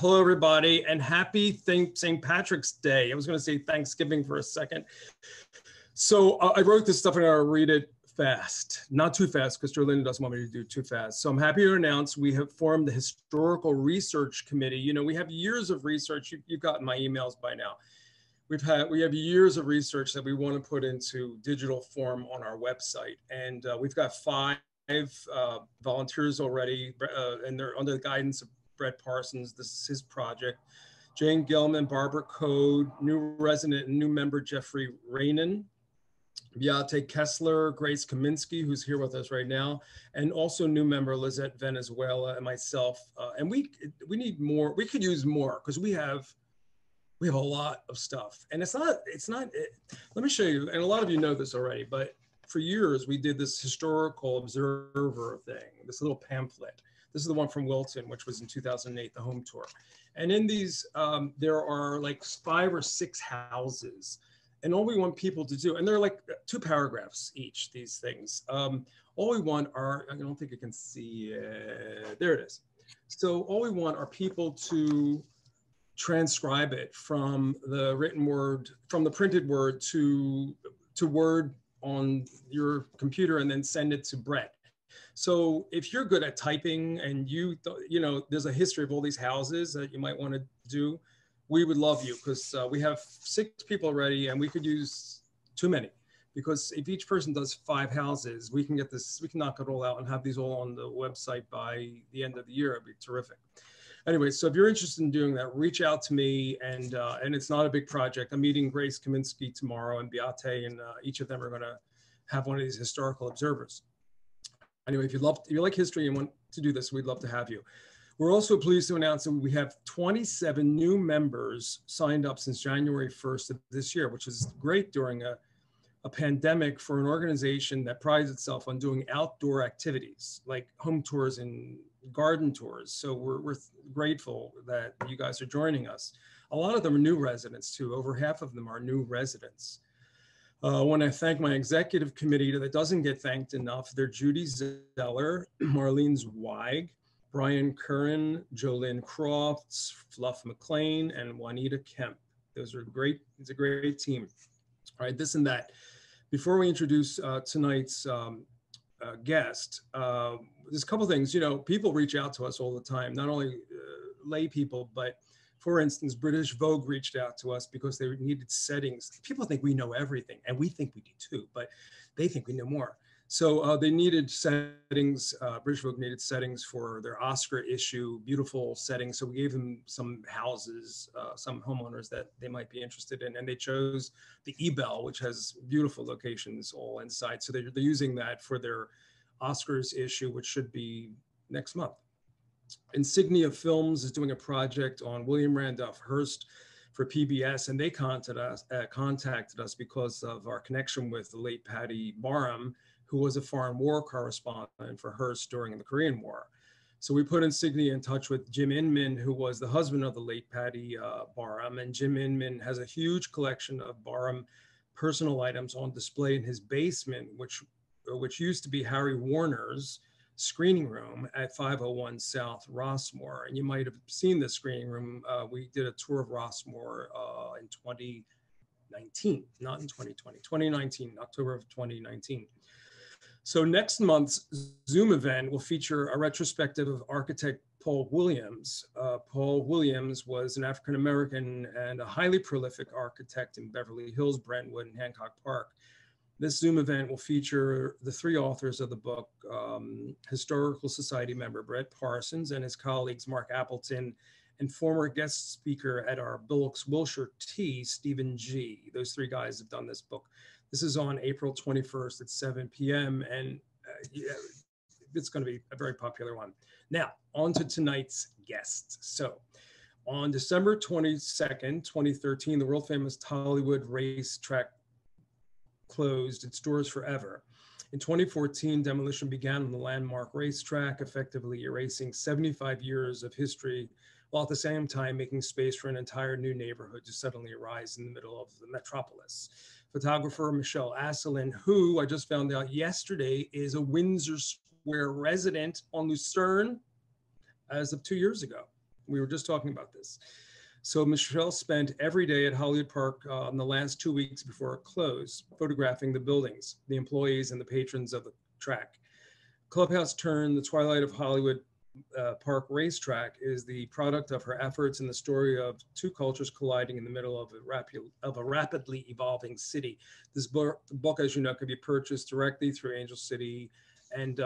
Hello, everybody, and happy St. Patrick's Day. I was going to say Thanksgiving for a second. So I wrote this stuff and I'll read it fast, not too fast because Jolene doesn't want me to do too fast. So I'm happy to announce we have formed the Historical Research Committee. You know, we have years of research. You've gotten my emails by now. We have years of research that we want to put into digital form on our website. And we've got five volunteers already, and they're under the guidance of Brett Parsons. This is his project. Jane Gilman, Barbara Code, new resident and new member Jeffrey Rainan, Beate Kessler, Grace Kaminsky, who's here with us right now, and also new member Lizette Venezuela and myself. And we need more. We could use more because we have a lot of stuff. And let me show you, and a lot of you know this already, but for years we did this historical observer thing, this little pamphlet. This is the one from Wilton, which was in 2008, the home tour. And in these, there are like 5 or 6 houses. And all we want people to do, and they're like 2 paragraphs each, these things. All we want are, I don't think you can see, there it is. So all we want are people to transcribe it from the written word, from the printed word to Word on your computer and then send it to Brett. So if you're good at typing and you know, there's a history of all these houses that you might want to do, we would love you because we have 6 people already and we could use too many, because if each person does 5 houses, we can knock it all out and have these all on the website by the end of the year. It'd be terrific. Anyway, so if you're interested in doing that, reach out to me, and it's not a big project. I'm meeting Grace Kaminsky tomorrow and Beate, and each of them are going to have one of these historical observers. Anyway, if you like history and want to do this, we'd love to have you. We're also pleased to announce that we have 27 new members signed up since January 1st of this year, which is great during a pandemic for an organization that prides itself on doing outdoor activities like home tours and garden tours. So we're grateful that you guys are joining us. A lot of them are new residents too. Over half of them are new residents. I want to thank my executive committee that doesn't get thanked enough. They're Judy Zeller, Marlene Zweig, Brian Curran, Jolynn Crofts, Fluff McLean, and Juanita Kemp. Those are great. It's a great team. All right, this and that. Before we introduce tonight's guest, there's a couple things. You know, people reach out to us all the time, not only lay people, but for instance, British Vogue reached out to us because they needed settings. People think we know everything, and we think we do too, but they think we know more. So they needed settings, British Vogue needed settings for their Oscar issue, beautiful settings. So we gave them some houses, some homeowners that they might be interested in, and they chose the Ebell, which has beautiful locations all inside. So they're using that for their Oscars issue, which should be next month. Insignia Films is doing a project on William Randolph Hearst for PBS, and they contacted us because of our connection with the late Patty Barham, who was a foreign war correspondent for Hearst during the Korean War. So we put Insignia in touch with Jim Inman, who was the husband of the late Patty Barham, and Jim Inman has a huge collection of Barham personal items on display in his basement, which used to be Harry Warner's screening room at 501 South Rossmore. And you might have seen the screening room. We did a tour of Rossmore in 2019, not in 2020, 2019, October of 2019. So next month's Zoom event will feature a retrospective of architect Paul Williams. Paul Williams was an African-American and a highly prolific architect in Beverly Hills, Brentwood, and Hancock Park. This Zoom event will feature the 3 authors of the book, Historical Society member Brett Parsons and his colleagues Mark Appleton, and former guest speaker at our Bullocks Wilshire Tea, Stephen G. Those 3 guys have done this book. This is on April 21st at 7 p.m. and yeah, it's going to be a very popular one. Now, on to tonight's guest. So, on December 22nd, 2013, the world famous Hollywood racetrack closed its doors forever. In 2014, demolition began on the landmark racetrack, effectively erasing 75 years of history, while at the same time making space for an entire new neighborhood to suddenly arise in the middle of the metropolis. Photographer Michele Asselin, who I just found out yesterday is a Windsor Square resident on Lucerne as of 2 years ago. We were just talking about this. So Michele spent every day at Hollywood Park in the last 2 weeks before it closed, photographing the buildings, the employees, and the patrons of the track. Clubhouse Turn, the Twilight of Hollywood Park racetrack, is the product of her efforts and the story of two cultures colliding in the middle of a rapidly evolving city. This book, as you know, could be purchased directly through Angel City. And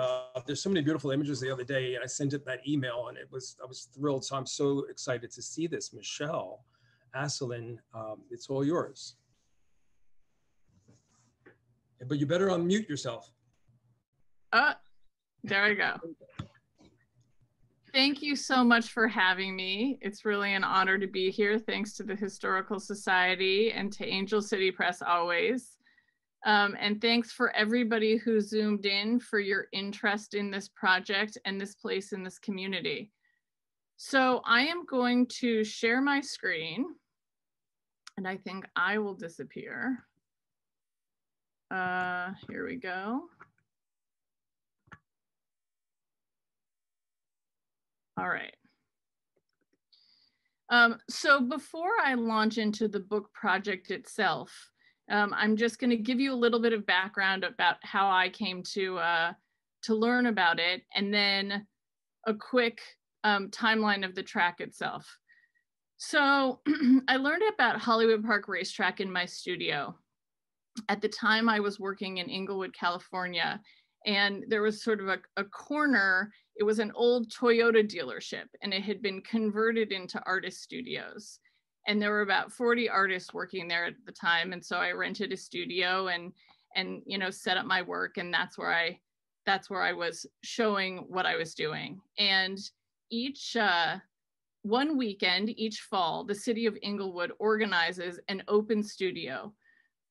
there's so many beautiful images the other day. I sent it that email, and I was thrilled. So I'm so excited to see this. Michele Asselin, it's all yours. But you better unmute yourself. There we go. Thank you so much for having me. It's really an honor to be here. Thanks to the Historical Society and to Angel City Press always. And thanks for everybody who zoomed in for your interest in this project and this place in this community. So I am going to share my screen, and I think I will disappear. Here we go. All right. So before I launch into the book project itself, I'm just going to give you a little bit of background about how I came to learn about it, and then a quick timeline of the track itself. So I learned about Hollywood Park Racetrack in my studio. At the time, I was working in Inglewood, California, and there was sort of a corner. It was an old Toyota dealership, and it had been converted into artist studios. And there were about 40 artists working there at the time. And so I rented a studio and you know, set up my work. And that's where I was showing what I was doing. And each one weekend, each fall, the city of Inglewood organizes an open studio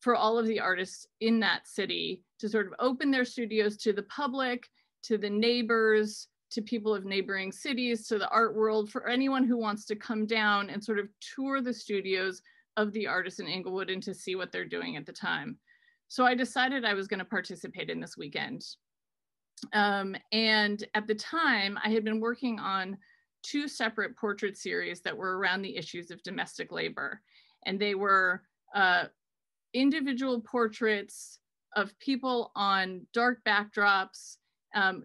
for all of the artists in that city to sort of open their studios to the public, to the neighbors, to people of neighboring cities, to the art world, for anyone who wants to come down and sort of tour the studios of the artists in Inglewood and to see what they're doing at the time. So I decided I was going to participate in this weekend. And at the time, I had been working on 2 separate portrait series that were around the issues of domestic labor. And they were individual portraits of people on dark backdrops,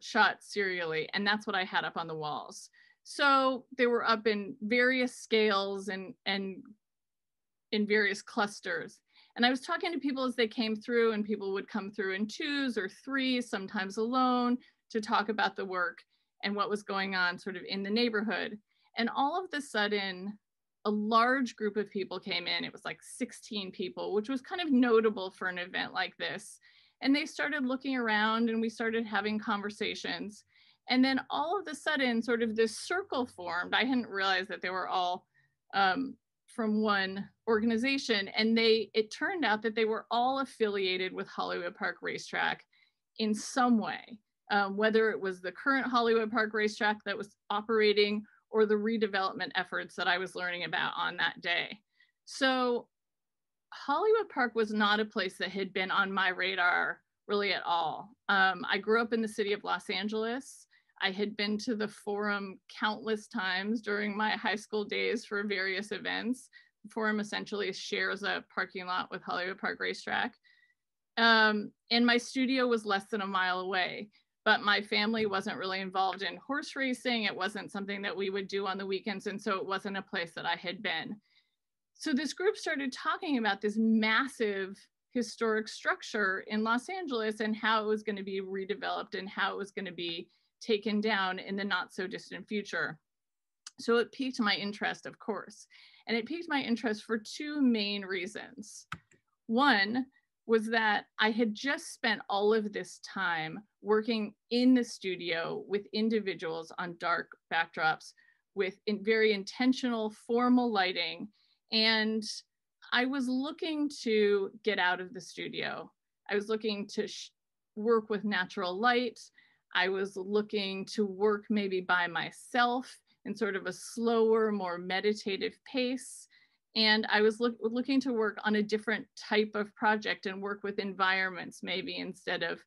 shot serially, and that's what I had up on the walls. So they were up in various scales and in various clusters. And I was talking to people as they came through, and people would come through in 2s or 3s, sometimes alone, to talk about the work and what was going on sort of in the neighborhood. And all of a sudden, a large group of people came in. It was like 16 people, which was kind of notable for an event like this. And they started looking around, and we started having conversations. And then all of a sudden, sort of this circle formed. I hadn't realized that they were all from one organization. And it turned out that they were all affiliated with Hollywood Park Racetrack in some way, whether it was the current Hollywood Park Racetrack that was operating or the redevelopment efforts that I was learning about on that day. So Hollywood Park was not a place that had been on my radar really at all. I grew up in the city of Los Angeles. I had been to the Forum countless times during my high school days for various events. The Forum essentially shares a parking lot with Hollywood Park Racetrack. And my studio was less than a mile away, but my family wasn't really involved in horse racing. It wasn't something that we would do on the weekends. And so it wasn't a place that I had been. So this group started talking about this massive historic structure in Los Angeles and how it was going to be redeveloped and how it was going to be taken down in the not so distant future. So it piqued my interest, of course. And it piqued my interest for 2 main reasons. One was that I had just spent all of this time working in the studio with individuals on dark backdrops with very intentional formal lighting. And I was looking to get out of the studio. I was looking to work with natural light. I was looking to work maybe by myself in sort of a slower, more meditative pace. And I was looking to work on a different type of project and work with environments maybe instead of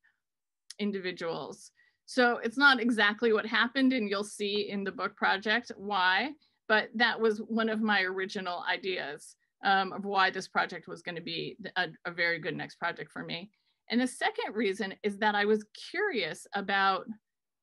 individuals. So it's not exactly what happened, and you'll see in the book project why. but that was one of my original ideas of why this project was going to be a very good next project for me. And the second reason is that I was curious about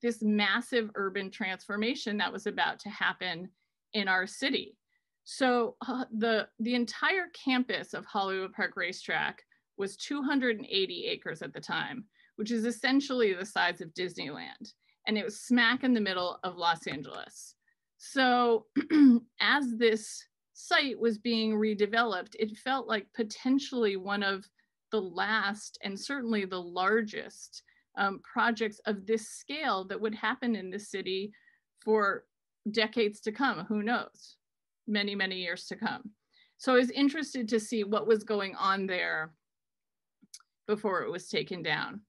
this massive urban transformation that was about to happen in our city. So the entire campus of Hollywood Park Racetrack was 280 acres at the time, which is essentially the size of Disneyland. And it was smack in the middle of Los Angeles. So as this site was being redeveloped, it felt like potentially one of the last and certainly the largest projects of this scale that would happen in the city for decades to come. Who knows? Many, many years to come. So I was interested to see what was going on there before it was taken down.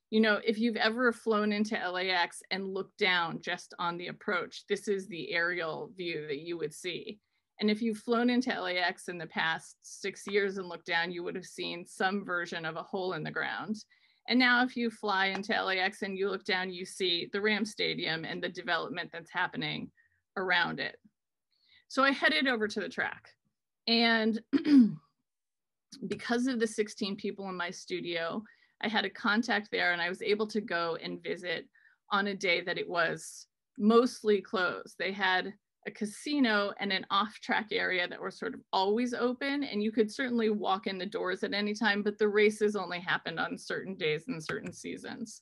You know, if you've ever flown into LAX and looked down just on the approach, this is the aerial view that you would see. And if you've flown into LAX in the past 6 years and looked down, you would have seen some version of a hole in the ground. And now if you fly into LAX and you look down, you see the Rams Stadium and the development that's happening around it. So I headed over to the track, and because of the 16 people in my studio, I had a contact there, and I was able to go and visit on a day that it was mostly closed. They had a casino and an off-track area that were sort of always open, and you could certainly walk in the doors at any time, but the races only happened on certain days and certain seasons.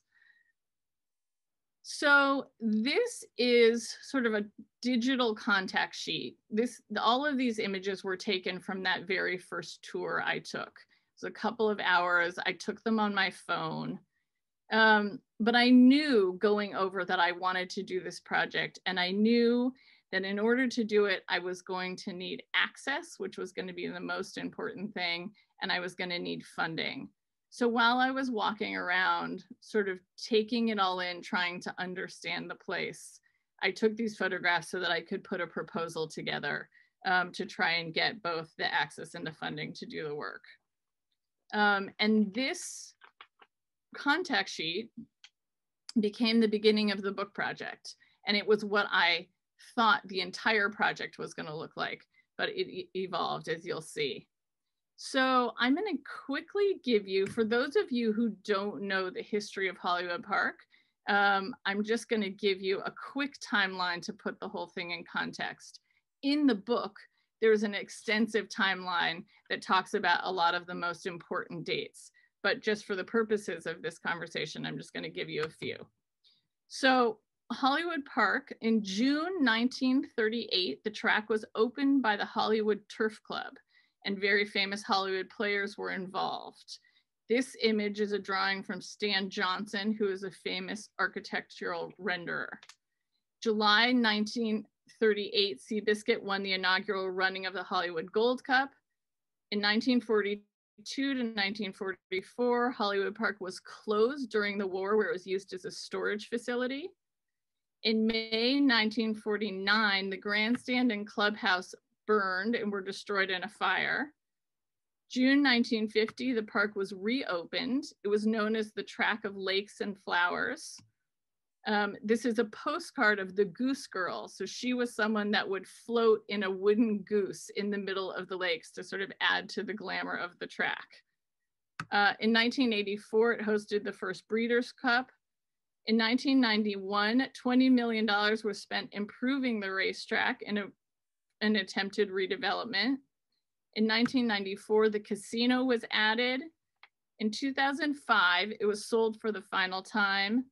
So this is sort of a digital contact sheet. All of these images were taken from that very first tour I took. It was a couple of hours. I took them on my phone. But I knew going over that I wanted to do this project, and I knew that in order to do it, I was going to need access, which was going to be the most important thing, and I was going to need funding. So while I was walking around, sort of taking it all in, trying to understand the place, I took these photographs so that I could put a proposal together to try and get both the access and the funding to do the work. And this contact sheet became the beginning of the book project. And it was what I thought the entire project was going to look like, but it evolved, as you'll see. So I'm going to quickly give you, for those of you who don't know the history of Hollywood Park, I'm just going to give you a quick timeline to put the whole thing in context. In the book, there's an extensive timeline that talks about a lot of the most important dates, but just for the purposes of this conversation, I'm just going to give you a few. So Hollywood Park, in June 1938, the track was opened by the Hollywood Turf Club, and very famous Hollywood players were involved. This image is a drawing from Stan Johnson, who is a famous architectural renderer. July 1938, Seabiscuit won the inaugural running of the Hollywood Gold Cup. In 1942 to 1944, Hollywood Park was closed during the war, where it was used as a storage facility. In May 1949, the grandstand and clubhouse burned and were destroyed in a fire. June 1950, the park was reopened. It was known as the Track of Lakes and Flowers. This is a postcard of the Goose Girl. So she was someone that would float in a wooden goose in the middle of the lakes to sort of add to the glamour of the track. In 1984, it hosted the first Breeders' Cup. In 1991, $20 million was spent improving the racetrack in an attempted redevelopment. In 1994, the casino was added. In 2005, it was sold for the final time.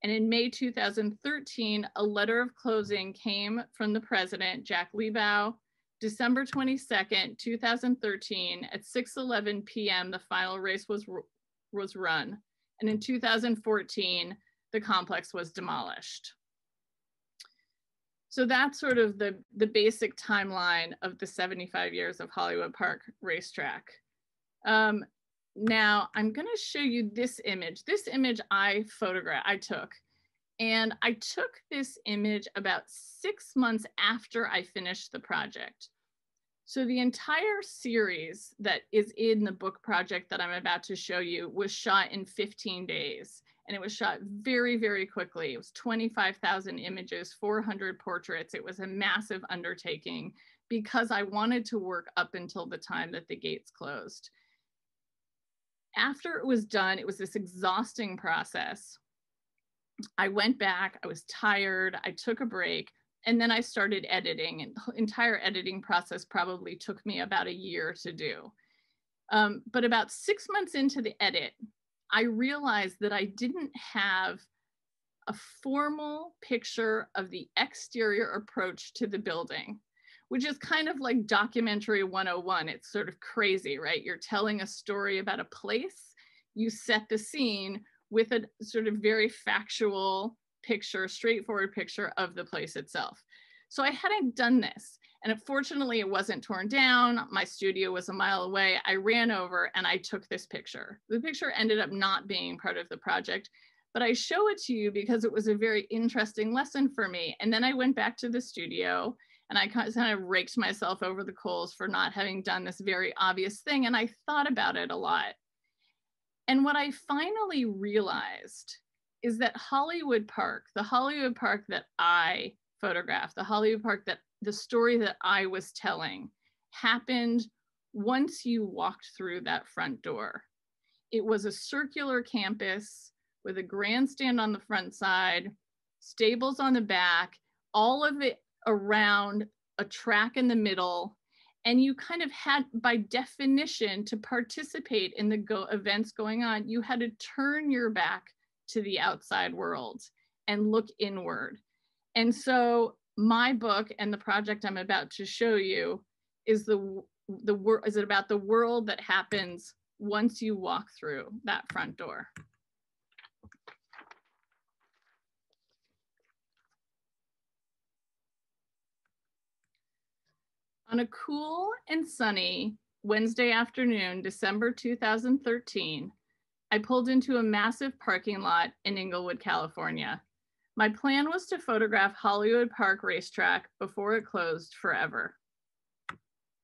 And in May 2013, a letter of closing came from the president, Jack Liebau. December 22nd, 2013, at 6:11 p.m., the final race was run. And in 2014, the complex was demolished. So that's sort of the basic timeline of the 75 years of Hollywood Park Racetrack. Now I'm gonna show you this image. This image I took. And I took this image about 6 months after I finished the project. So the entire series that is in the book project that I'm about to show you was shot in 15 days. and it was shot very, very quickly. It was 25,000 images, 400 portraits. It was a massive undertaking because I wanted to work up until the time that the gates closed. After it was done, it was this exhausting process. I went back, I was tired, I took a break, and then I started editing, and the entire editing process probably took me about a year to do. But about 6 months into the edit, I realized that I didn't have a formal picture of the exterior approach to the building, which is kind of like documentary 101. It's sort of crazy, right? You're telling a story about a place, you set the scene with a sort of very factual picture, straightforward picture of the place itself. So I hadn't done this. And fortunately, it wasn't torn down. My studio was a mile away. I ran over and I took this picture. The picture ended up not being part of the project, but I show it to you because it was a very interesting lesson for me. And then I went back to the studio and I kind of raked myself over the coals for not having done this very obvious thing. And I thought about it a lot. And what I finally realized is that Hollywood Park, the Hollywood Park that I photographed, the Hollywood Park that the story that I was telling happened once you walked through that front door. It was a circular campus with a grandstand on the front side, stables on the back, all of it around a track in the middle. And you kind of had, by definition, to participate in the events going on, you had to turn your back to the outside world and look inward. And so my book and the project I'm about to show you is about the world that happens once you walk through that front door. On a cool and sunny Wednesday afternoon, December 2013, I pulled into a massive parking lot in Inglewood, California. My plan was to photograph Hollywood Park Racetrack before it closed forever.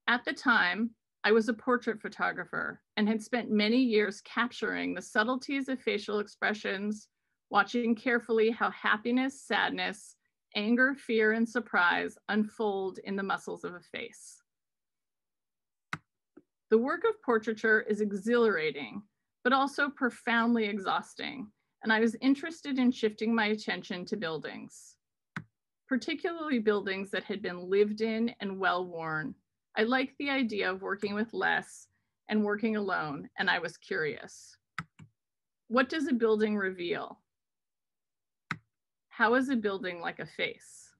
At the time, I was a portrait photographer and had spent many years capturing the subtleties of facial expressions, watching carefully how happiness, sadness, anger, fear, and surprise unfold in the muscles of a face. The work of portraiture is exhilarating, but also profoundly exhausting, and I was interested in shifting my attention to buildings, particularly buildings that had been lived in and well-worn. I liked the idea of working with less and working alone, and I was curious. What does a building reveal? How is a building like a face?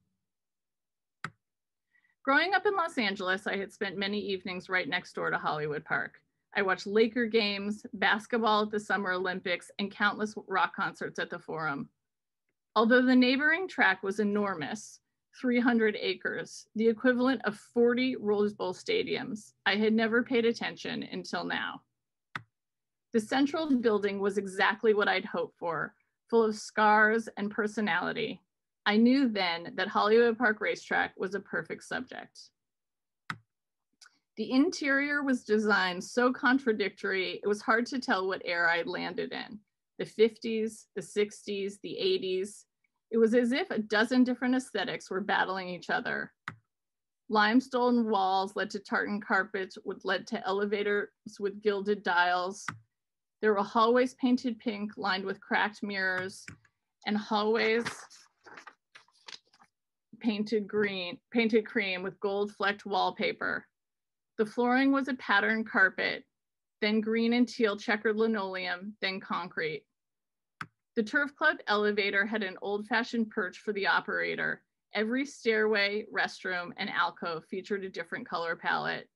Growing up in Los Angeles, I had spent many evenings right next door to Hollywood Park. I watched Laker games, basketball at the Summer Olympics, and countless rock concerts at the Forum. Although the neighboring track was enormous, 300 acres, the equivalent of 40 Rose Bowl stadiums, I had never paid attention until now. The central building was exactly what I'd hoped for, full of scars and personality. I knew then that Hollywood Park Racetrack was a perfect subject. The interior was designed so contradictory, it was hard to tell what era I'd landed in. The 50s, the 60s, the 80s. It was as if a dozen different aesthetics were battling each other. Limestone walls led to tartan carpets, which led to elevators with gilded dials. There were hallways painted pink, lined with cracked mirrors, and hallways painted cream with gold-flecked wallpaper. The flooring was a patterned carpet, then green and teal checkered linoleum, then concrete. The Turf Club elevator had an old-fashioned perch for the operator. Every stairway, restroom, and alcove featured a different color palette.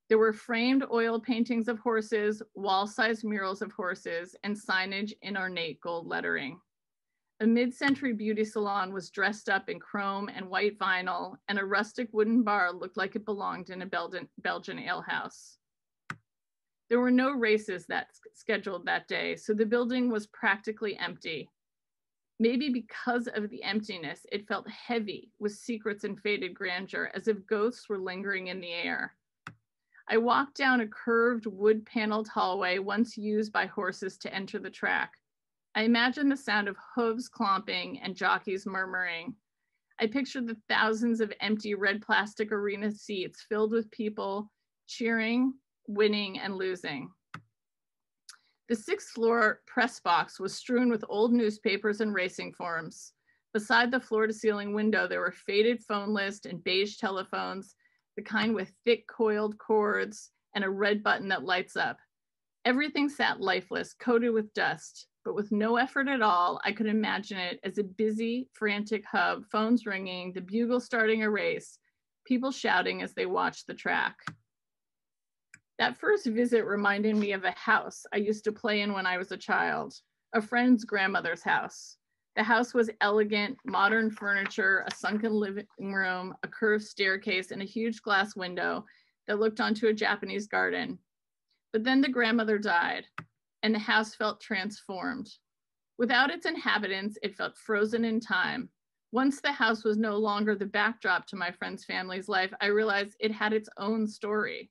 There were framed oil paintings of horses, wall-sized murals of horses, and signage in ornate gold lettering. A mid-century beauty salon was dressed up in chrome and white vinyl, and a rustic wooden bar looked like it belonged in a Belgian alehouse. There were no races scheduled that day, so the building was practically empty. Maybe because of the emptiness, it felt heavy with secrets and faded grandeur, as if ghosts were lingering in the air. I walked down a curved wood-paneled hallway once used by horses to enter the track. I imagined the sound of hooves clomping and jockeys murmuring. I pictured the thousands of empty red plastic arena seats filled with people cheering, winning, and losing. The 6th floor press box was strewn with old newspapers and racing forms. Beside the floor-to-ceiling window, there were faded phone lists and beige telephones, the kind with thick coiled cords and a red button that lights up. Everything sat lifeless, coated with dust, but with no effort at all, I could imagine it as a busy, frantic hub, phones ringing, the bugle starting a race, people shouting as they watched the track. That first visit reminded me of a house I used to play in when I was a child, a friend's grandmother's house. The house was elegant, modern furniture, a sunken living room, a curved staircase, and a huge glass window that looked onto a Japanese garden. But then the grandmother died, and the house felt transformed. Without its inhabitants, it felt frozen in time. Once the house was no longer the backdrop to my friend's family's life, I realized it had its own story.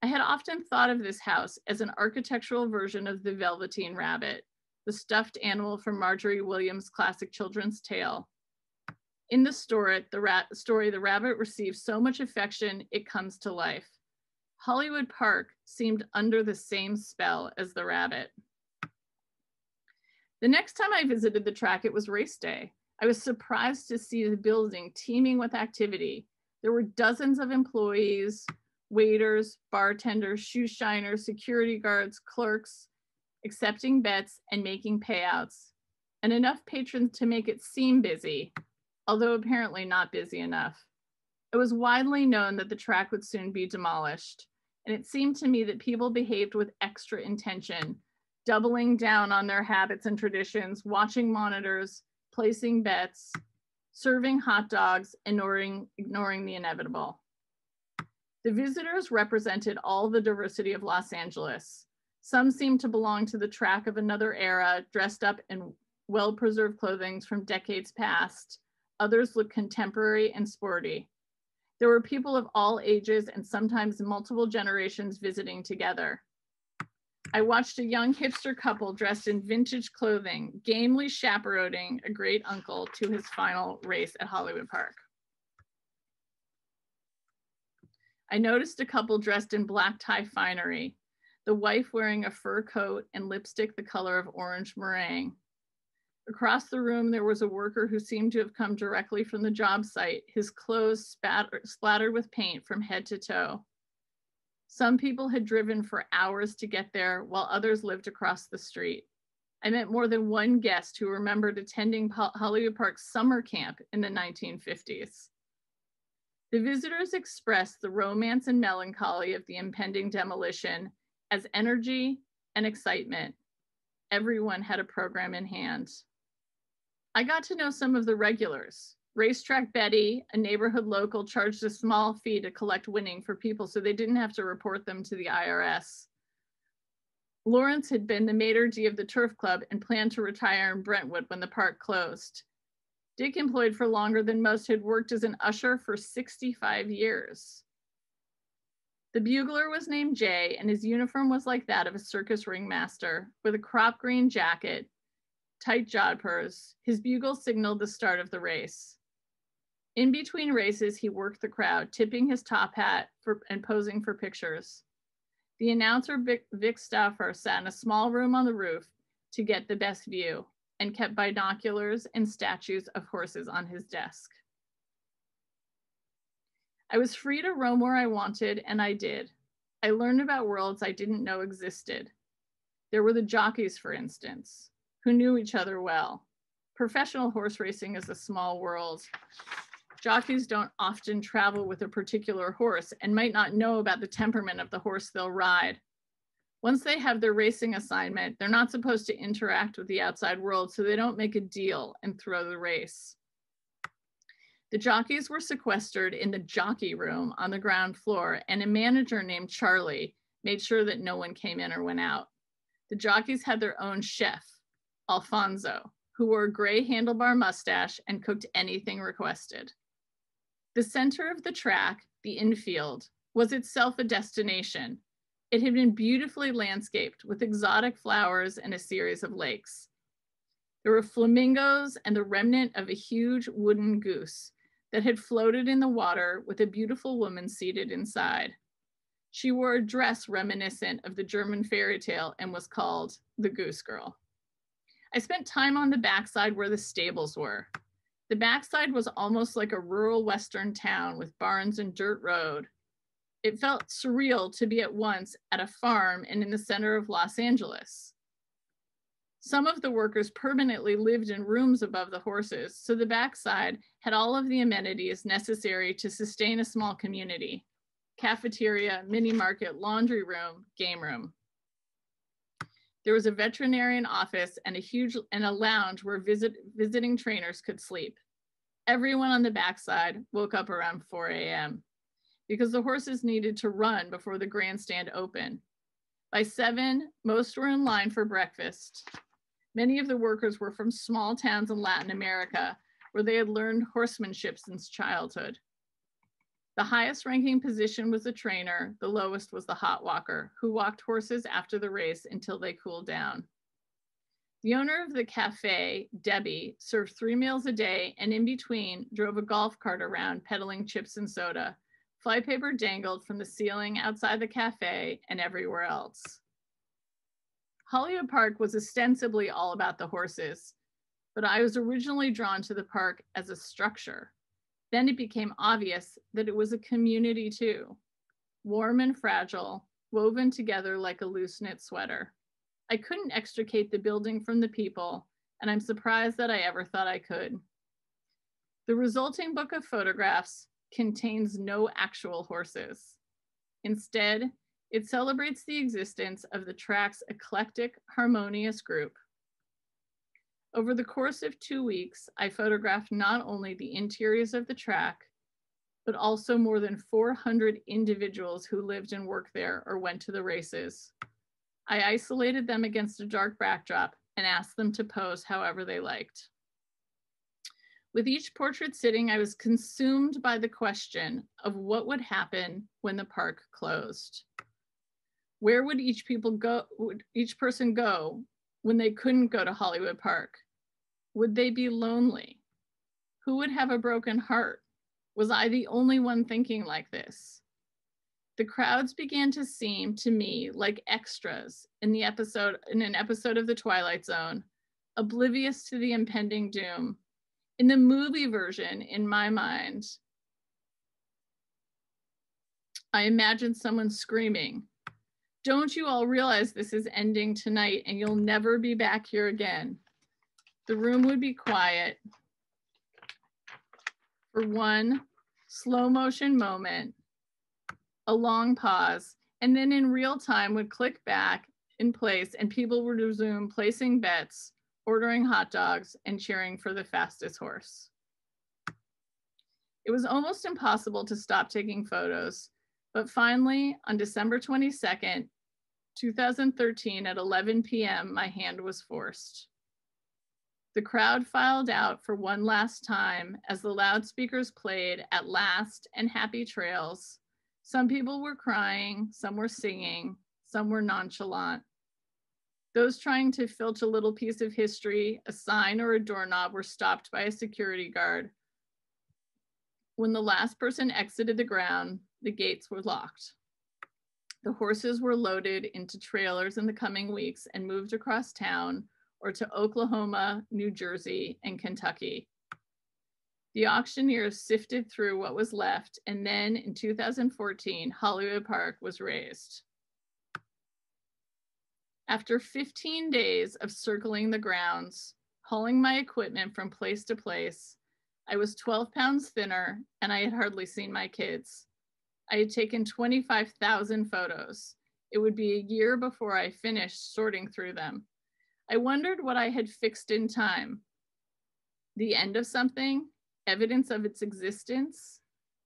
I had often thought of this house as an architectural version of the Velveteen Rabbit, the stuffed animal from Marjorie Williams' classic children's tale. In the story, the rabbit receives so much affection, it comes to life. Hollywood Park seemed under the same spell as the rabbit. The next time I visited the track, it was race day. I was surprised to see the building teeming with activity. There were dozens of employees, waiters, bartenders, shoe shiners, security guards, clerks, accepting bets and making payouts, and enough patrons to make it seem busy, although apparently not busy enough. It was widely known that the track would soon be demolished, and it seemed to me that people behaved with extra intention, doubling down on their habits and traditions, watching monitors, placing bets, serving hot dogs, ignoring the inevitable. The visitors represented all the diversity of Los Angeles. Some seemed to belong to the track of another era, dressed up in well-preserved clothing from decades past. Others looked contemporary and sporty. There were people of all ages and sometimes multiple generations visiting together. I watched a young hipster couple dressed in vintage clothing, gamely chaperoning a great uncle to his final race at Hollywood Park. I noticed a couple dressed in black tie finery, the wife wearing a fur coat and lipstick the color of orange meringue. Across the room, there was a worker who seemed to have come directly from the job site, his clothes splattered with paint from head to toe. Some people had driven for hours to get there, while others lived across the street. I met more than one guest who remembered attending Hollywood Park's summer camp in the 1950s. The visitors expressed the romance and melancholy of the impending demolition as energy and excitement. Everyone had a program in hand. I got to know some of the regulars. Racetrack Betty, a neighborhood local, charged a small fee to collect winning for people so they didn't have to report them to the IRS. Lawrence had been the maitre d' of the turf club and planned to retire in Brentwood when the park closed. Dick, employed for longer than most, had worked as an usher for 65 years. The bugler was named Jay, and his uniform was like that of a circus ringmaster, with a crop green jacket, tight jodhpurs. His bugle signaled the start of the race. In between races, he worked the crowd, tipping his top hat and posing for pictures. The announcer, Vic Stauffer, sat in a small room on the roof to get the best view and kept binoculars and statues of horses on his desk. I was free to roam where I wanted, and I did. I learned about worlds I didn't know existed. There were the jockeys, for instance, who knew each other well. Professional horse racing is a small world. Jockeys don't often travel with a particular horse and might not know about the temperament of the horse they'll ride. Once they have their racing assignment, they're not supposed to interact with the outside world, so they don't make a deal and throw the race. The jockeys were sequestered in the jockey room on the ground floor, and a manager named Charlie made sure that no one came in or went out. The jockeys had their own chef, Alfonso, who wore a gray handlebar mustache and cooked anything requested. The center of the track, the infield, was itself a destination. It had been beautifully landscaped with exotic flowers and a series of lakes. There were flamingos and the remnant of a huge wooden goose that had floated in the water with a beautiful woman seated inside. She wore a dress reminiscent of the German fairy tale and was called the Goose Girl. I spent time on the backside where the stables were. The backside was almost like a rural Western town with barns and dirt road. It felt surreal to be at once at a farm and in the center of Los Angeles. Some of the workers permanently lived in rooms above the horses, so the backside had all of the amenities necessary to sustain a small community: cafeteria, mini market, laundry room, game room. There was a veterinarian office and a lounge where visiting trainers could sleep. Everyone on the backside woke up around 4 a.m. because the horses needed to run before the grandstand opened. By 7, most were in line for breakfast. Many of the workers were from small towns in Latin America where they had learned horsemanship since childhood. The highest ranking position was the trainer, the lowest was the hot walker, who walked horses after the race until they cooled down. The owner of the cafe, Debbie, served 3 meals a day and in between drove a golf cart around peddling chips and soda. Flypaper dangled from the ceiling outside the cafe and everywhere else. Hollywood Park was ostensibly all about the horses, but I was originally drawn to the park as a structure. Then it became obvious that it was a community too, warm and fragile, woven together like a loose-knit sweater. I couldn't extricate the building from the people, and I'm surprised that I ever thought I could. The resulting book of photographs contains no actual horses. Instead, it celebrates the existence of the track's eclectic, harmonious group. Over the course of 2 weeks, I photographed not only the interiors of the track, but also more than 400 individuals who lived and worked there or went to the races. I isolated them against a dark backdrop and asked them to pose however they liked. With each portrait sitting, I was consumed by the question of what would happen when the park closed. Where would each person go when they couldn't go to Hollywood Park? Would they be lonely? Who would have a broken heart? Was I the only one thinking like this? The crowds began to seem to me like extras in an episode of The Twilight Zone, oblivious to the impending doom. In the movie version, in my mind, I imagined someone screaming, "Don't you all realize this is ending tonight and you'll never be back here again?" The room would be quiet for one slow motion moment, a long pause, and then in real time would click back in place and people would resume placing bets, ordering hot dogs, and cheering for the fastest horse. It was almost impossible to stop taking photos, but finally, on December 22nd, 2013 at 11 p.m., my hand was forced. The crowd filed out for one last time as the loudspeakers played "At Last" and "Happy Trails." Some people were crying, some were singing, some were nonchalant. Those trying to filch a little piece of history, a sign or a doorknob, were stopped by a security guard. When the last person exited the ground, the gates were locked. The horses were loaded into trailers in the coming weeks and moved across town or to Oklahoma, New Jersey, and Kentucky. The auctioneers sifted through what was left, and then in 2014, Hollywood Park was razed. After 15 days of circling the grounds, hauling my equipment from place to place, I was 12 pounds thinner and I had hardly seen my kids. I had taken 25,000 photos. It would be a year before I finished sorting through them. I wondered what I had fixed in time. The end of something, evidence of its existence,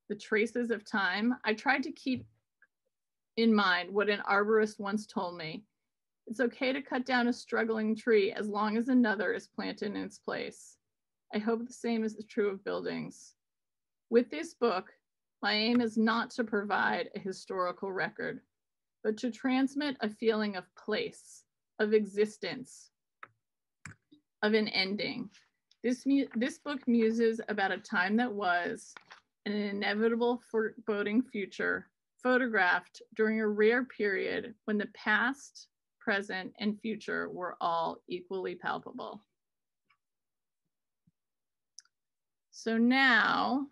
the traces of time. I tried to keep in mind what an arborist once told me. It's okay to cut down a struggling tree as long as another is planted in its place. I hope the same is true of buildings. With this book, my aim is not to provide a historical record, but to transmit a feeling of place, of existence, of an ending. This book muses about a time that was and an inevitable foreboding future, photographed during a rare period when the past, present, and future were all equally palpable. So now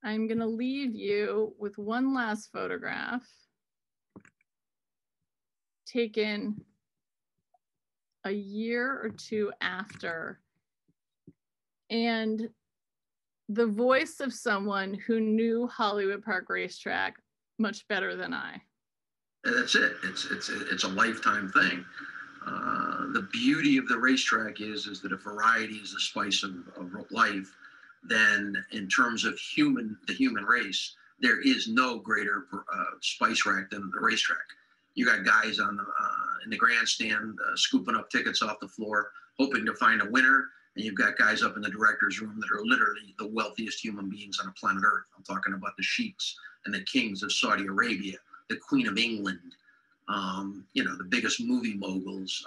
I'm going to leave you with one last photograph taken a year or two after, and the voice of someone who knew Hollywood Park Racetrack much better than I. That's it. It's a lifetime thing. The beauty of the racetrack is that if variety is the spice of life, then in terms of the human race, there is no greater spice rack than the racetrack. You got guys on the in the grandstand scooping up tickets off the floor, hoping to find a winner. And you've got guys up in the director's room that are literally the wealthiest human beings on the planet Earth. I'm talking about the sheiks and the kings of Saudi Arabia, the Queen of England, you know, the biggest movie moguls,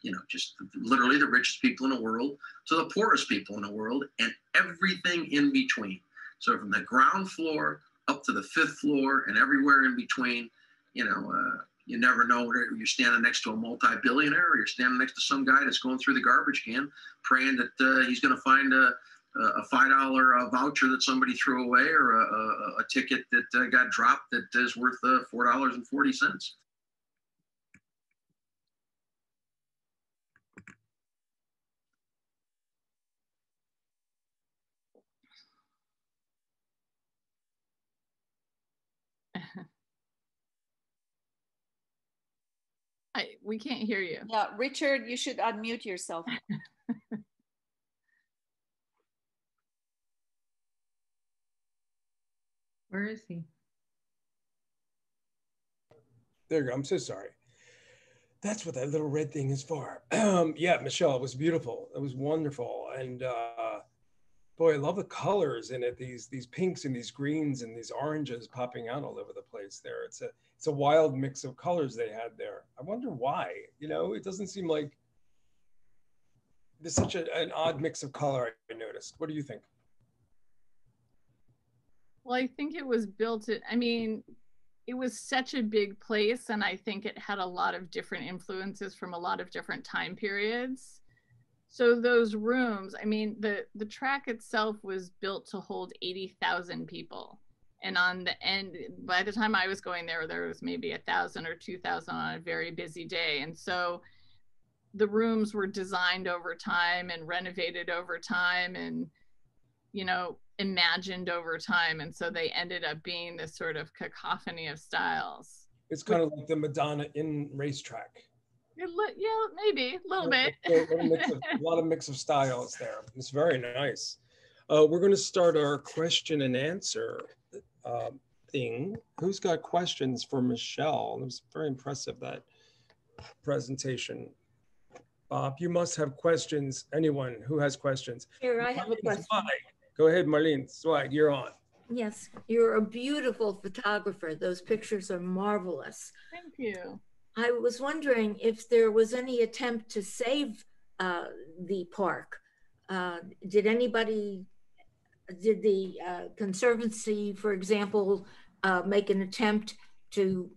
you know, just literally the richest people in the world to the poorest people in the world, and everything in between. So from the ground floor up to the 5th floor and everywhere in between, you know, you never know whether you're standing next to a multi-billionaire or you're standing next to some guy that's going through the garbage can praying that he's going to find a $5 voucher that somebody threw away, or a ticket that got dropped that is worth $4.40. We can't hear you. Yeah, Richard, you should unmute yourself. Where is he? There you go. I'm so sorry. That's what that little red thing is for. Yeah, Michelle, it was beautiful. It was wonderful. And boy, I love the colors in it. These pinks and these greens and these oranges popping out all over the place there. It's a wild mix of colors they had there. I wonder why. You know, it doesn't seem like there's such an odd mix of color, I noticed. What do you think? Well, I think it was built, I mean, it was such a big place, and I think it had a lot of different influences from a lot of different time periods. So those rooms, I mean, the track itself was built to hold 80,000 people. And on the end, by the time I was going there was maybe 1,000 or 2,000 on a very busy day. And so the rooms were designed over time and renovated over time and, you know, imagined over time. And so they ended up being this sort of cacophony of styles. It's kind of like the Madonna in racetrack. Yeah, maybe a little bit. A lot of mix of styles there. It's very nice. We're going to start our question and answer thing. Who's got questions for Michelle? It was very impressive, that presentation. Bob, you must have questions. Anyone who has questions? Here, I have a question. Go ahead, Marlene Swag, you're on. Yes, you're a beautiful photographer. Those pictures are marvelous. Thank you. I was wondering if there was any attempt to save the park. Did the Conservancy, for example, make an attempt to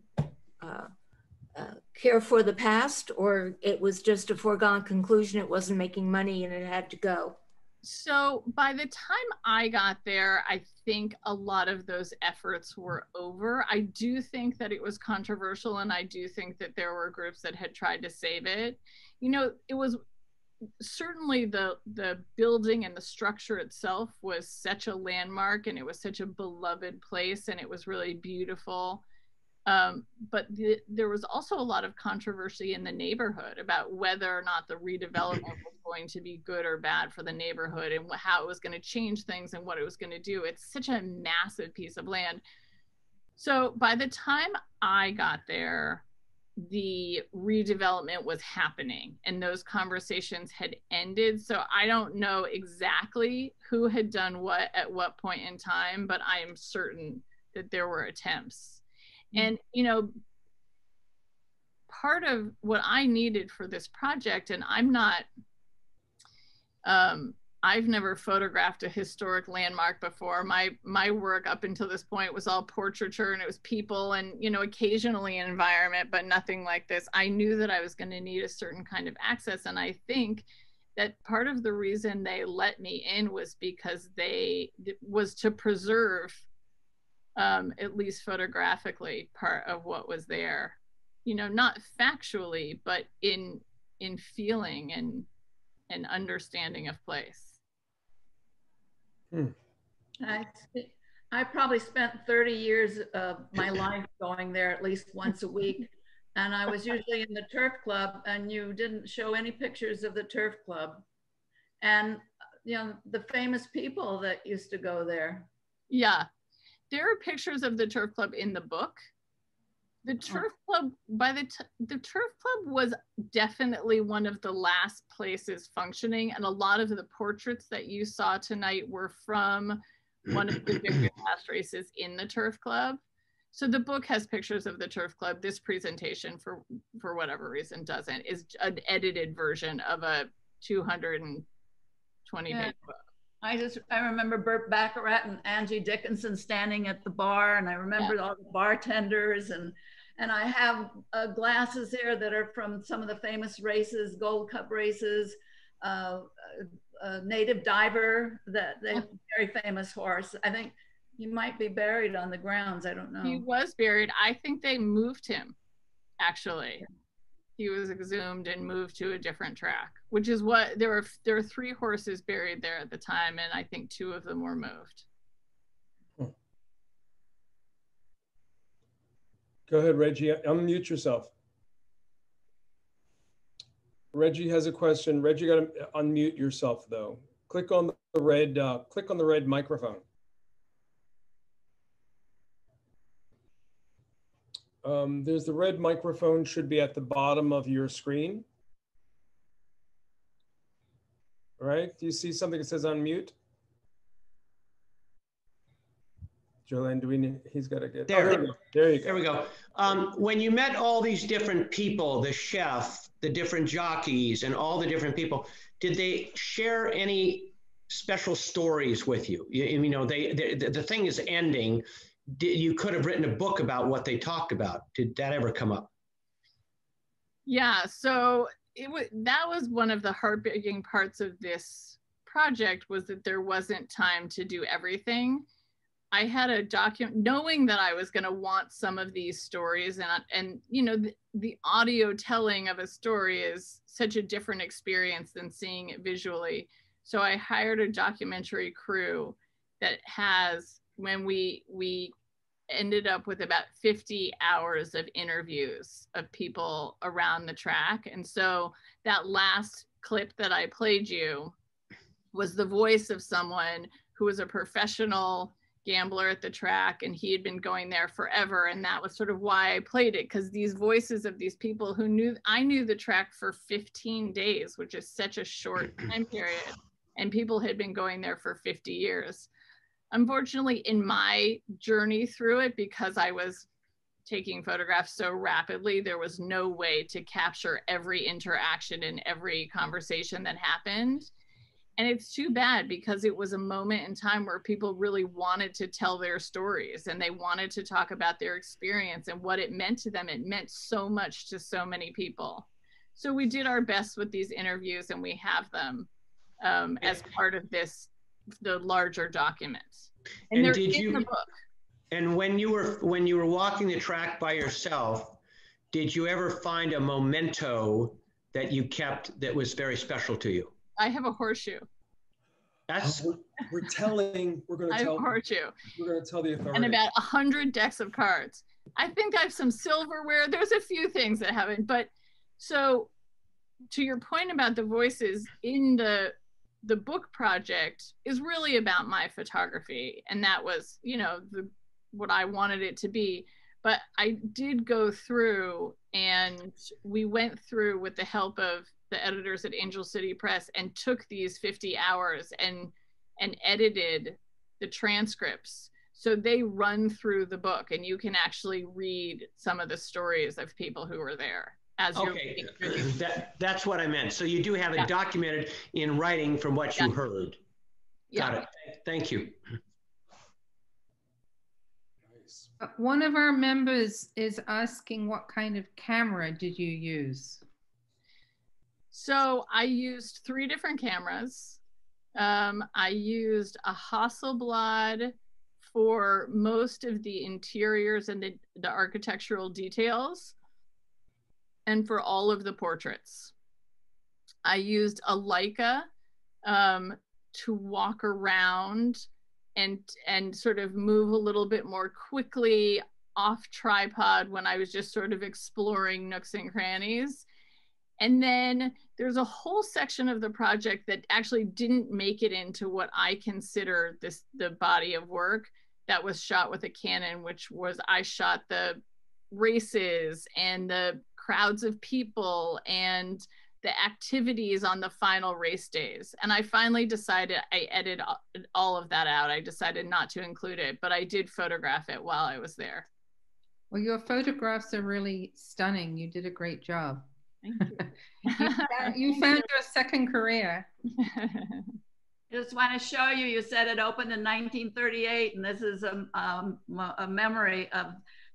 care for the past, or it was just a foregone conclusion, it wasn't making money and it had to go? So by the time I got there, I think a lot of those efforts were over. I do think that it was controversial, and I do think that there were groups that had tried to save it. You know, it was certainly the building and the structure itself was such a landmark, and it was such a beloved place, and it was really beautiful. But there was also a lot of controversy in the neighborhood about whether or not the redevelopment was going to be good or bad for the neighborhood, and how it was going to change things and what it was going to do. It's such a massive piece of land. So by the time I got there, the redevelopment was happening and those conversations had ended. So I don't know exactly who had done what at what point in time, but I am certain that there were attempts. And, you know, part of what I needed for this project, and I'm not I've never photographed a historic landmark before. My work up until this point was all portraiture, and it was people and, you know, occasionally an environment, but nothing like this. I knew that I was going to need a certain kind of access. And I think that part of the reason they let me in was because was to preserve, at least photographically, part of what was there, you know, not factually, but in feeling and understanding of place. I probably spent 30 years of my life going there at least once a week. And I was usually in the turf club, and you didn't show any pictures of the turf club. And, you know, the famous people that used to go there. Yeah, there are pictures of the turf club in the book. The turf club, the turf club was definitely one of the last places functioning, and a lot of the portraits that you saw tonight were from one of the very last races in the turf club. So the book has pictures of the turf club. This presentation, for whatever reason, doesn't. Is an edited version of a 220-page book. I remember Burt Baccarat and Angie Dickinson standing at the bar, and I remember all the bartenders, and I have glasses here that are from some of the famous races, Gold Cup races, Native Diver, very famous horse. I think he might be buried on the grounds. I don't know. He was buried. I think they moved him, actually. He was exhumed and moved to a different track, which is what there were 3 horses buried there at the time, and I think 2 of them were moved. Go ahead, Reggie. Unmute yourself. Reggie has a question. Reggie, you got to unmute yourself though. Click on the red microphone. There's the red microphone, should be at the bottom of your screen. All right, do you see something that says unmute? Jolene, he's got to get there. There you go. There you go. There we go. When you met all these different people, the chef, the different jockeys, and all the different people, did they share any special stories with you? You know, the thing is ending. You could have written a book about what they talked about. Did that ever come up? Yeah, so that was one of the heartbreaking parts of this project, was that there wasn't time to do everything. I had a document, knowing that I was going to want some of these stories, and you know, the audio telling of a story is such a different experience than seeing it visually. So I hired a documentary crew that has, when we ended up with about 50 hours of interviews of people around the track. And so that last clip that I played you was the voice of someone who was a professional gambler at the track, and he had been going there forever. And that was sort of why I played it, because these voices of these people who I knew the track for 15 days, which is such a short time period, and people had been going there for 50 years. Unfortunately, in my journey through it, because I was taking photographs so rapidly, there was no way to capture every interaction and every conversation that happened. And it's too bad, because it was a moment in time where people really wanted to tell their stories, and they wanted to talk about their experience and what it meant to them. It meant so much to so many people. So we did our best with these interviews, and we have them as part of the larger documents. And they're in the book. And when you were walking the track by yourself, did you ever find a memento that you kept that was very special to you? I have a horseshoe. That's we're going to tell I have a horseshoe. We're going to tell the authorities. And about 100 decks of cards. I think I have some silverware. There's a few things that haven't, but so to your point about the voices in the book project is really about my photography, and that was, you know, what I wanted it to be. But I did go through, and we went through with the help of the editors at Angel City Press, and took these 50 hours and edited the transcripts. So they run through the book, and you can actually read some of the stories of people who were there as you're Okay, looking through. that's what I meant. So you do have it documented in writing from what you heard. Got it. Thank you. Nice. One of our members is asking, what kind of camera did you use? So I used 3 different cameras. I used a Hasselblad for most of the interiors and the architectural details, and for all of the portraits. I used a Leica to walk around and sort of move a little bit more quickly off tripod when I was just sort of exploring nooks and crannies. And then there's a whole section of the project that actually didn't make it into what I consider the body of work that was shot with a Canon, which was I shot the races and the crowds of people and the activities on the final race days. And I finally decided, I edited all of that out. I decided not to include it, but I did photograph it while I was there. Well, your photographs are really stunning. You did a great job. Thank you. You found your second career. Just want to show you, you said it opened in 1938, and this is a memory of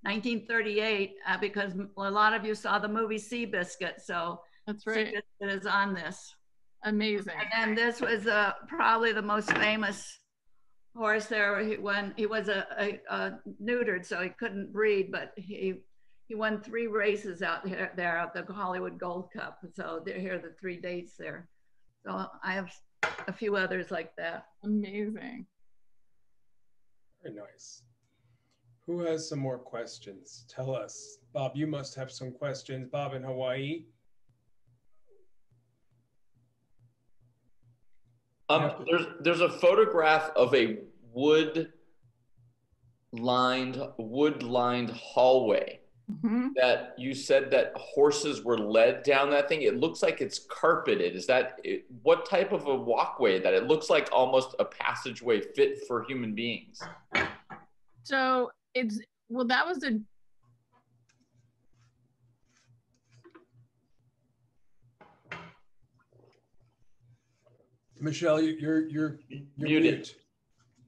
1938 because a lot of you saw the movie Seabiscuit, so that's right. Seabiscuit is on this. Amazing. And this was probably the most famous horse there. He was neutered, so he couldn't breed, but he won 3 races out there at the Hollywood Gold Cup. So here are the 3 dates there. So I have a few others like that. Amazing. Very nice. Who has some more questions? Tell us. Bob, you must have some questions. Bob in Hawaii. There's a photograph of a wood-lined hallway. Mm-hmm. That you said that horses were led down that thing. It looks like it's carpeted. Is that what type of a walkway that? It looks like almost a passageway fit for human beings. So that was a Michelle, you're muted.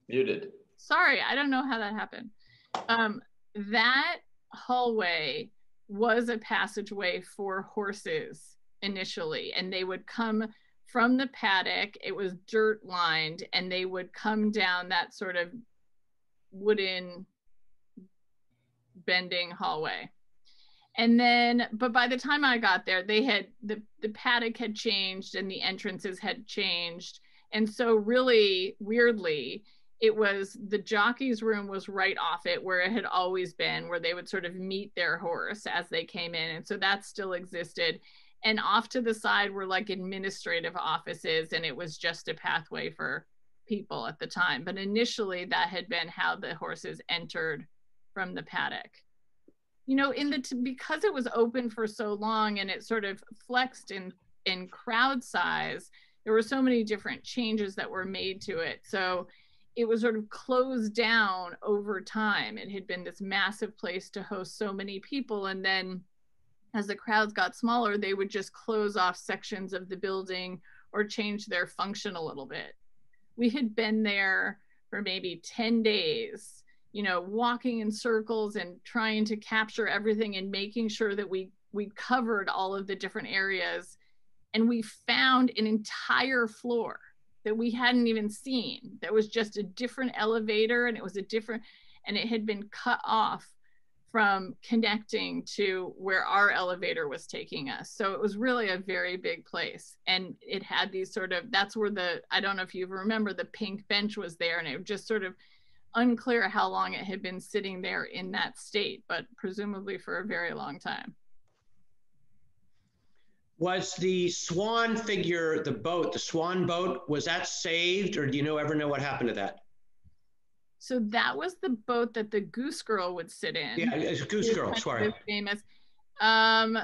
Muted. Sorry, I don't know how that happened. That hallway was a passageway for horses initially, and they would come from the paddock. It was dirt lined, and they would come down that sort of wooden bending hallway. And then, but by the time I got there, they had the paddock had changed and the entrances had changed. And so really weirdly, it was the jockey's room was right off it where it had always been, where they would sort of meet their horse as they came in. And so that still existed. And off to the side were like administrative offices, and it was just a pathway for people at the time. But initially that had been how the horses entered from the paddock. You know, because it was open for so long and it sort of flexed in crowd size, there were so many different changes that were made to it. So it was sort of closed down over time. It had been this massive place to host so many people. And then as the crowds got smaller, they would just close off sections of the building or change their function a little bit. We had been there for maybe 10 days, you know, walking in circles and trying to capture everything and making sure that we covered all of the different areas. And we found an entire floor that we hadn't even seen. That was just a different elevator, and it had been cut off from connecting to where our elevator was taking us. So it was really a very big place. And it had these sort of, that's where I don't know if you remember, the pink bench was there, and it was just sort of unclear how long it had been sitting there in that state, but presumably for a very long time. Was the swan figure, the swan boat, was that saved, or do you ever know what happened to that? So that was the boat that the Goose Girl would sit in. Yeah, it's Goose Girl, sorry. Famous. They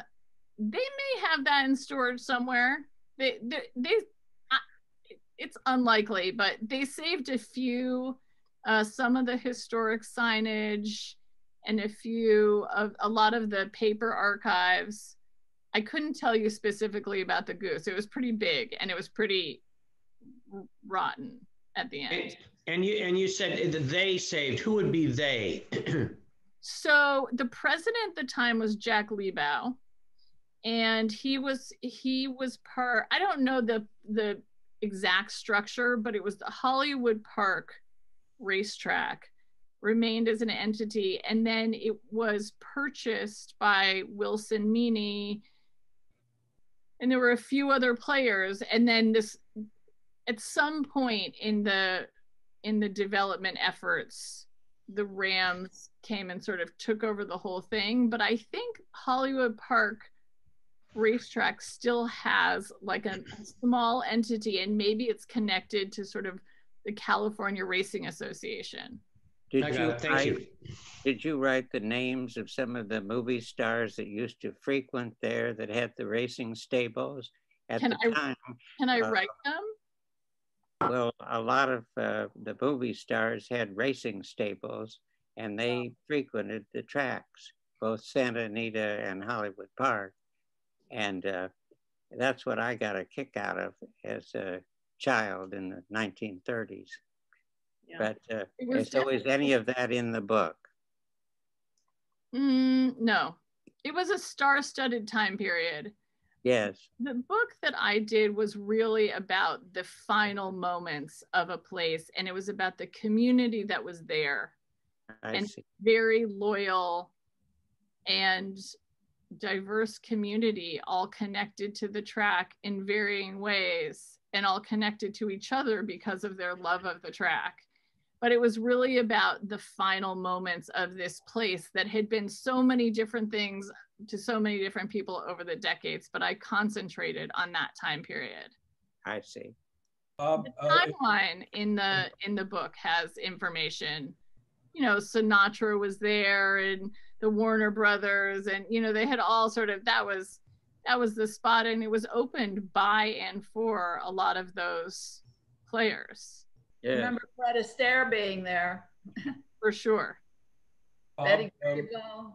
may have that in storage somewhere. It's unlikely, but they saved a few, some of the historic signage and a lot of the paper archives. I couldn't tell you specifically about the goose. It was pretty big and it was pretty rotten at the end. And you said they saved. Who would be they? So the president at the time was Jack Liebau, and he was part, I don't know the exact structure, but it was the Hollywood Park racetrack remained as an entity, and then it was purchased by Wilson Meany, and there were a few other players, and then this, at some point in the development efforts, the Rams came and sort of took over the whole thing. But I think Hollywood Park racetrack still has like a small entity, and maybe it's connected to sort of the California Racing Association. Did you write the names of some of the movie stars that used to frequent there, that had the racing stables at the time? Can I write them? Well, a lot of the movie stars had racing stables, and they frequented the tracks, both Santa Anita and Hollywood Park. And that's what I got a kick out of as a child in the 1930s. Yeah. But so is any of that in the book? No, it was a star-studded time period. Yes. The book that I did was really about the final moments of a place, and it was about the community that was there. I see. Very loyal and diverse community, all connected to the track in varying ways, and all connected to each other because of their love of the track. But it was really about the final moments of this place that had been so many different things to so many different people over the decades, but I concentrated on that time period. I see. The timeline in the book has information. You know, Sinatra was there, and the Warner Brothers, and you know, they had all sort of, that was the spot, and it was opened by and for a lot of those players. Yeah. I remember Fred Astaire being there. For sure. Betty Grable,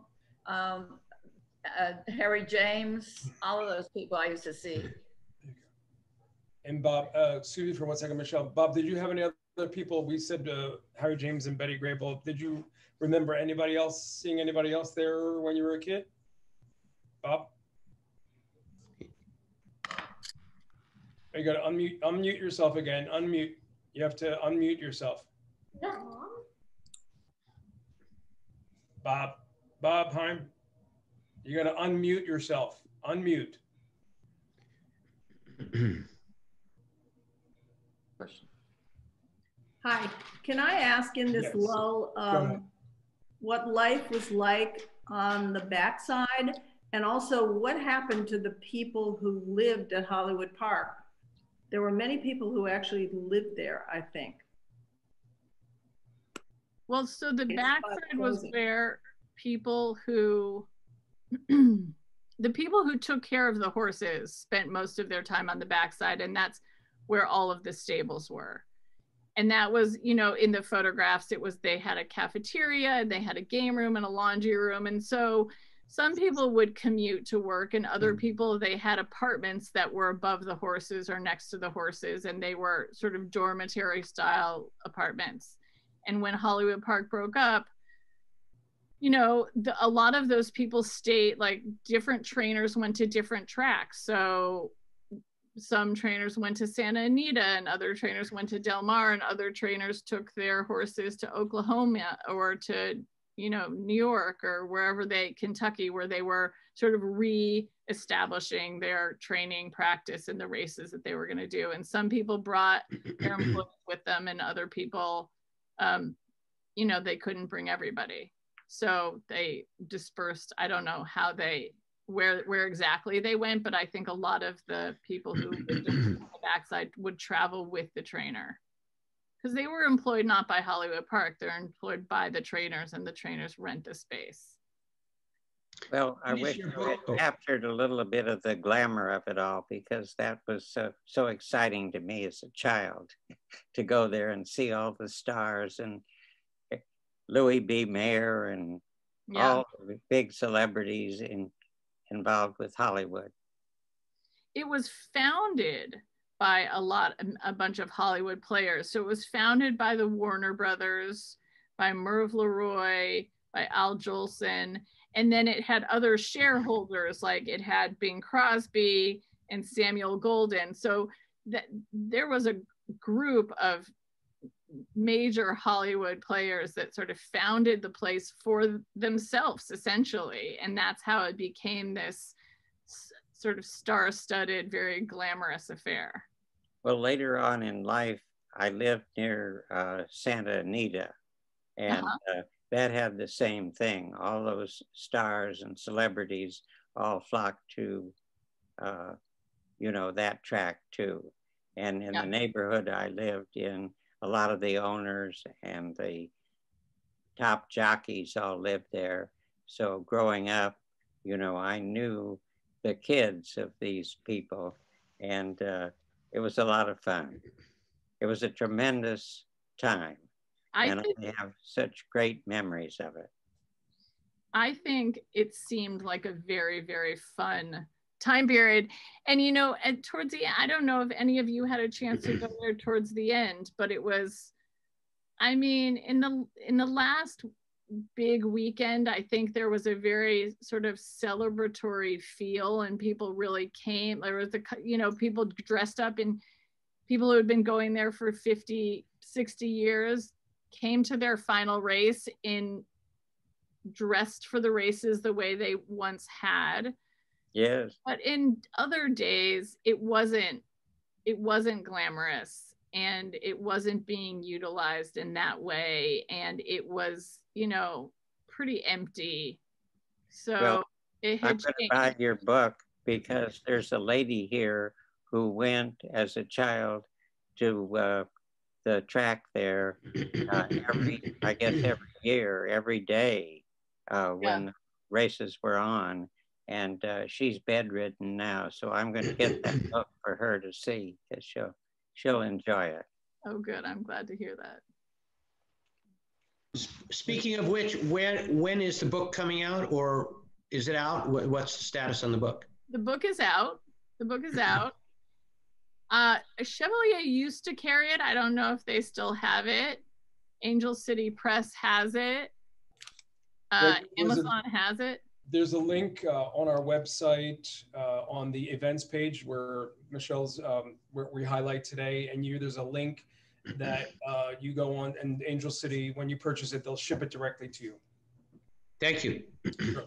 Harry James, all of those people I used to see. And Bob, excuse me for 1 second, Michelle. Bob, did you have any other people? We said Harry James and Betty Grable. Did you remember anybody else, seeing anybody else there when you were a kid? Bob? You got to unmute yourself again. Unmute. You have to unmute yourself. Bob Heim, you got to unmute yourself. Unmute. Hi, can I ask in this lull what life was like on the backside, and also what happened to the people who lived at Hollywood Park? There were many people who actually lived there, I think. Well, so the backside was where people who, the people who took care of the horses spent most of their time on the backside, and that's where all of the stables were. And that was, you know, in the photographs, it was, they had a cafeteria, and they had a game room and a laundry room. And so some people would commute to work, and other people, they had apartments that were above the horses or next to the horses, and they were sort of dormitory style apartments. And when Hollywood Park broke up, you know, a lot of those people stayed, like different trainers went to different tracks. So some trainers went to Santa Anita, and other trainers went to Del Mar, and other trainers took their horses to Oklahoma or to, you know, New York or wherever Kentucky, where they were sort of re-establishing their training practice and the races that they were going to do. And some people brought their employees with them, and other people, you know, they couldn't bring everybody. So they dispersed. I don't know how where exactly they went, but I think a lot of the people who lived on the backside would travel with the trainer, because they were employed not by Hollywood Park, they're employed by the trainers, and the trainers rent the space. Well, I wish I had captured a little bit of the glamour of it all, because that was so exciting to me as a child, to go there and see all the stars and Louis B. Mayer and all the big celebrities involved with Hollywood? It was founded by a bunch of Hollywood players. So it was founded by the Warner Brothers, by Merv Leroy, by Al Jolson, and then it had other shareholders, like it had Bing Crosby and Samuel Golden. So that there was a group of major Hollywood players that sort of founded the place for themselves, essentially. And that's how it became this sort of star-studded, very glamorous affair. Well, later on in life, I lived near Santa Anita, and that had the same thing. All those stars and celebrities all flocked to, you know, that track too. And in the neighborhood I lived in, a lot of the owners and the top jockeys all lived there. So growing up, you know, I knew the kids of these people, and it was a lot of fun. It was a tremendous time. I have such great memories of it. I think it seemed like a very, very fun time period. And, you know, and towards the end, I don't know if any of you had a chance to go there towards the end, but it was, I mean, in the last big weekend, I think there was a very sort of celebratory feel, and people really came. There was you know, people dressed up, and people who had been going there for 50, 60 years came to their final race dressed for the races the way they once had. Yes. But in other days, it wasn't glamorous, and it wasn't being utilized in that way. And it was, you know, pretty empty. So well, it I'm had going to buy your book, because there's a lady here who went as a child to the track there every year, every day when races were on. And she's bedridden now, so I'm going to get that book for her to see, because she'll enjoy it. Oh, good. I'm glad to hear that. Speaking of which, when is the book coming out, or is it out? What's the status on the book? The book is out. The book is out. Chevalier used to carry it. I don't know if they still have it. Angel City Press has it. Amazon has it. There's a link on our website on the events page where Michelle's, where we highlight today, and there's a link that you go on, and Angel City, when you purchase it, they'll ship it directly to you. Thank you. Sure.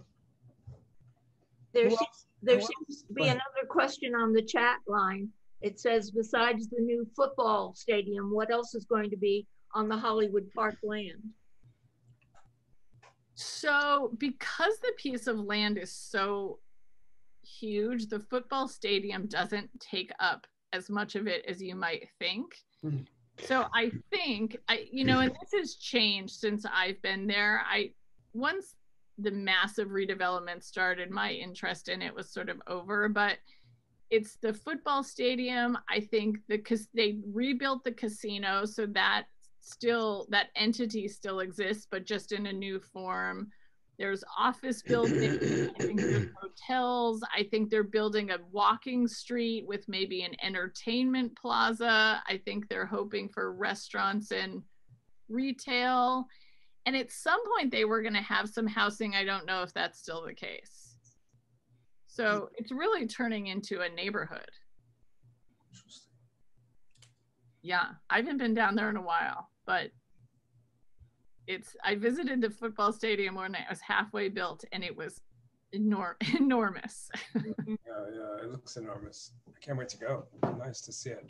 There seems to be another question on the chat line. It says, besides the new football stadium, what else is going to be on the Hollywood Park land? So because the piece of land is so huge, the football stadium doesn't take up as much of it as you might think. Mm-hmm. So I think, you know, and this has changed since I've been there. Once the massive redevelopment started, my interest in it was sort of over, but it's the football stadium. I think because they rebuilt the casino, so that entity still exists, but just in a new form. There's office buildings, I think there's hotels. I think they're building a walking street with maybe an entertainment plaza. I think they're hoping for restaurants and retail. And at some point they were going to have some housing. I don't know if that's still the case. So it's really turning into a neighborhood. Interesting. Yeah, I haven't been down there in a while, but I visited the football stadium when it was halfway built, and it was enormous. Yeah, it looks enormous. I can't wait to go. Nice to see it.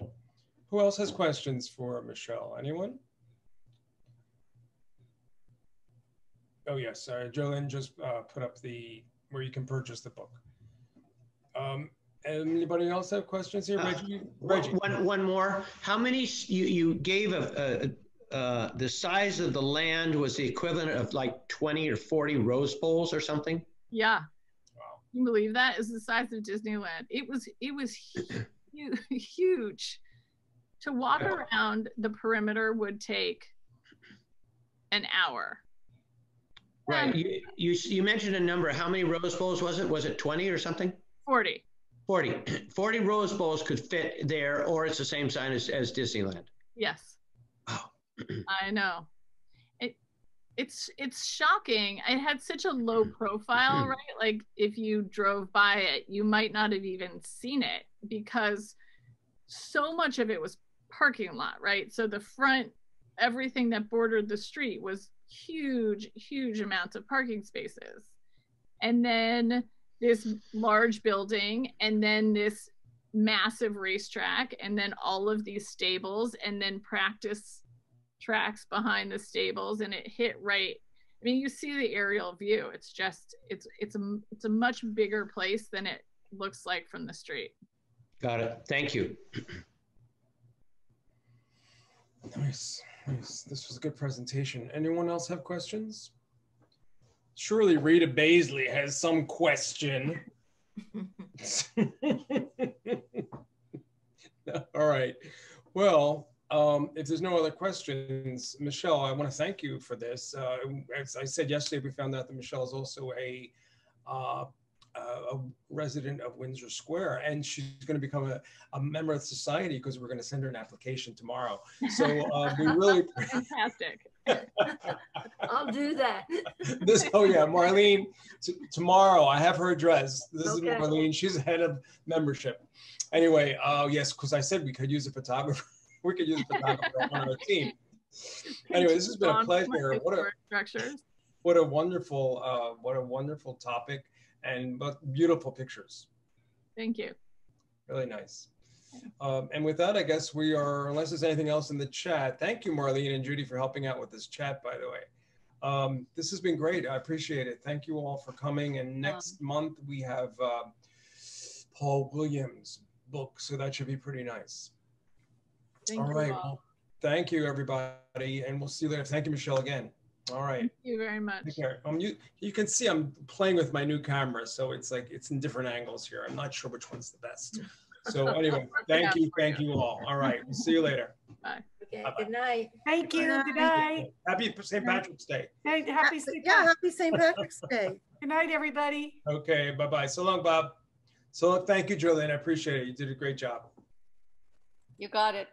Who else has questions for Michelle? Anyone? Oh yes, Jolene just put up where you can purchase the book. Anybody else have questions here? Reggie? One more. How many, you gave the size of the land was the equivalent of like 20 or 40 Rose Bowls or something? Yeah. Wow. Can you believe that? It's the size of Disneyland. It was huge. To walk around the perimeter would take an hour. Right. You mentioned a number. How many Rose Bowls was it? Was it 20 or something? 40. 40. 40 Rose Bowls could fit there, or it's the same size as Disneyland. Yes. Oh. I know. It's shocking. It had such a low profile, right? Like if you drove by it, you might not have even seen it because so much of it was parking lot, right? So the front, everything that bordered the street was huge, huge amounts of parking spaces. And then this large building, and then this massive racetrack, and then all of these stables, and then practice tracks behind the stables, and it hit right. I mean, you see the aerial view. It's just, it's a much bigger place than it looks like from the street. Got it. Thank you. Nice. This was a good presentation. Anyone else have questions? Surely Rita Baisley has some question. All right. Well, if there's no other questions, Michelle, I want to thank you for this. As I said yesterday, we found out that Michelle is also a resident of Windsor Square, and she's going to become a member of the society because we're going to send her an application tomorrow. So we really fantastic. I'll do that. Oh yeah, Marlene. Tomorrow I have her address. This is Okay. Marlene. She's head of membership. Anyway, yes, because I said we could use a photographer. We could use a photographer on our team. Anyway, this has been a pleasure. What a wonderful topic, and but beautiful pictures. Thank you. Really nice. And with that, I guess we are, unless there's anything else in the chat. Thank you, Marlene and Judy, for helping out with this chat, by the way. This has been great. I appreciate it. Thank you all for coming. And next month we have Paul Williams' book, so that should be pretty nice. All right. Well, thank you, everybody, and we'll see you later. Thank you, Michelle, again. All right. Thank you very much. Take care. You can see I'm playing with my new camera, so it's like it's in different angles here. I'm not sure which one's the best. So anyway, thank you all. All right, we'll see you later. Bye. Okay. Bye-bye. Good night. Thank you. Good night. Happy St. Patrick's Day. Hey, happy St. Happy St. Patrick's Day. Good night, everybody. Okay, bye-bye. So long, Bob. So long. Thank you, Julian. I appreciate it. You did a great job. You got it.